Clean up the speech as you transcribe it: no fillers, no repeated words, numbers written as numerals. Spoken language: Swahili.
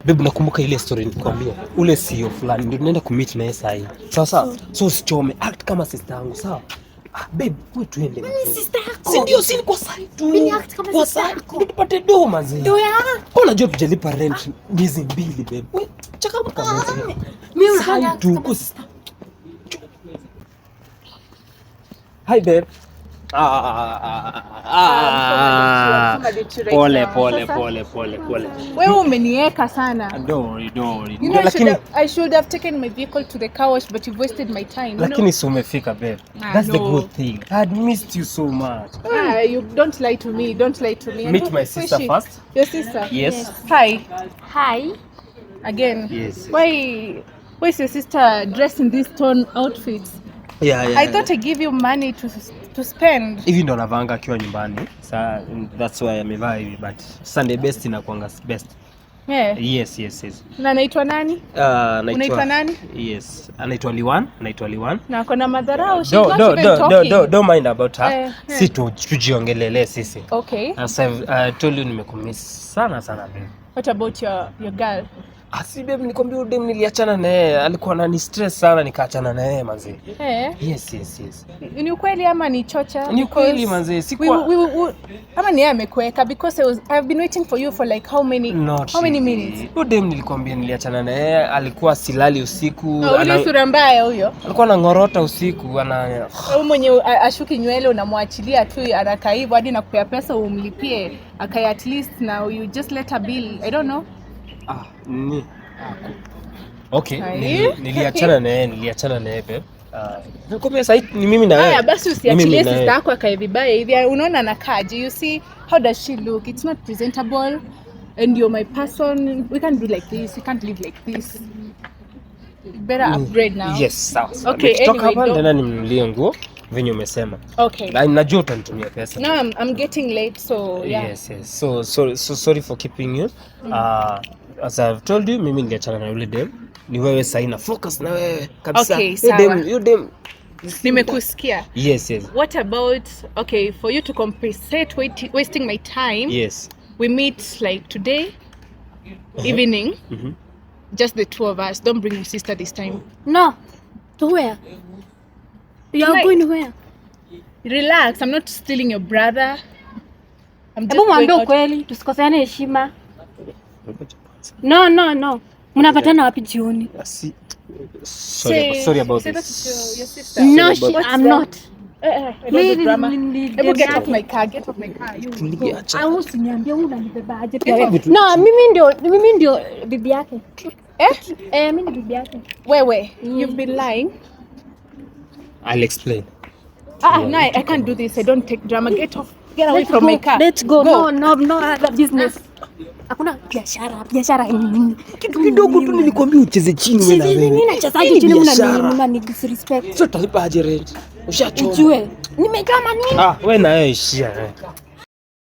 Babe, nakumbuka ile story nilikwambia. Ule CEO fulani ndio tunaenda kumeet na yeye sasa hivi. Sasa so usichome, act kama sister yangu, sawa? Babe, wewe tuende. Mimi sister yako. Si ndio, si kwa side tu. Mimi act kama kwa sister side yako. tupate do mazee. Ndio ya. Unajua tujalipa rent miezi 2 babe. Wewe changamka mazee. Mimi unafanya tu kwa sister. Hi babe. Pole. Wewe umenieka sana. Don't worry. You know, I should have taken my vehicle to the car wash, but you've wasted my time. Lakini si umefika babe. That's the good thing. I had missed you so much. You don't lie to me. Meet my sister first. Your sister? Yes. Hi. Again. Yes. Why is your sister dressed in these torn outfits? Yeah. I thought I give you money to spend. Hivi ndo navanga akiwa nyumbani. That's why amevaa hivi, but Sunday best inakuanga best. Yeah. Yes. Na anaitwa nani? Unaitwa nani? Yes. Anaitwa Liwan. Na kuna madharau. Don't mind about her. Si tujiongelele sisi. Okay. As I told you, nimekumiss sana babe. What about your girl? Asi babe, nikwambia udem niliachana na yeye, alikuwa anani stress sana, nikaachana na yeye manzi. Yes. Ni ukweli ama ni chocha? Ni ukweli manzi, sikuwa ama ni yeye amekuweka, because I've been waiting for you for like how many minutes? Udem nilikwambia niliachana na yeye, alikuwa silali usiku, ule sura mbaya huyo. Alikuwa anangorota usiku, Wewe mwenye ashuki nywele unamwachilia tu anakaa hivyo hadi nakupea pesa umlipie, akai at least now you just let a bill. I don't know. Okay, niliachana na yeye babe. Nikwambia sasa ni mimi na wewe. Haya basi usiachilie sister yako akae vibaya hivi. Unaona anakaje? You see how does she look? It's not presentable, and you're my person. We can't do like this. We can't live like this. You better upgrade now. Yes, sawa. Okay, anyway, hapa ndana nimnunulie nguo venye umesema. Okay. Najua utanitumia pesa. No, I'm getting late, so yeah. Yes. So sorry for keeping you. As I've told you, mimi niliachana na yule dem. Ni wewe sasa ina focus na wewe kabisa. Okay, sawa. You dem. Nimekusikia. Yes. What about, okay, for you to compensate wasting my time? Yes. We meet like today evening. Just the two of us. Don't bring your sister this time. No. To where? You are going where? Relax. I'm not stealing your brother. I'm just mwambie ukweli, tusikoseane heshima. No. Mnapatana wapi jioni? Sorry about this. This. Your sister. No, I'm not. Get off my car. I want to niambia unanibebaje pia. No, mimi ndio bibi yake. Mimi ndio bibi yake. Wewe, you've been lying. I'll explain. No, I can't do this. I don't take drama. Get away from my car. Let's go. No other business. Hakuna biashara nini. Kitu kidogo tu nilikwambia ucheze chini wewe na wewe. Mimi nachezaje chini mna disrespect. Sio talipa aje rent. Ushachoka. Ujue. Nimekama nini? Wewe na wewe ishia.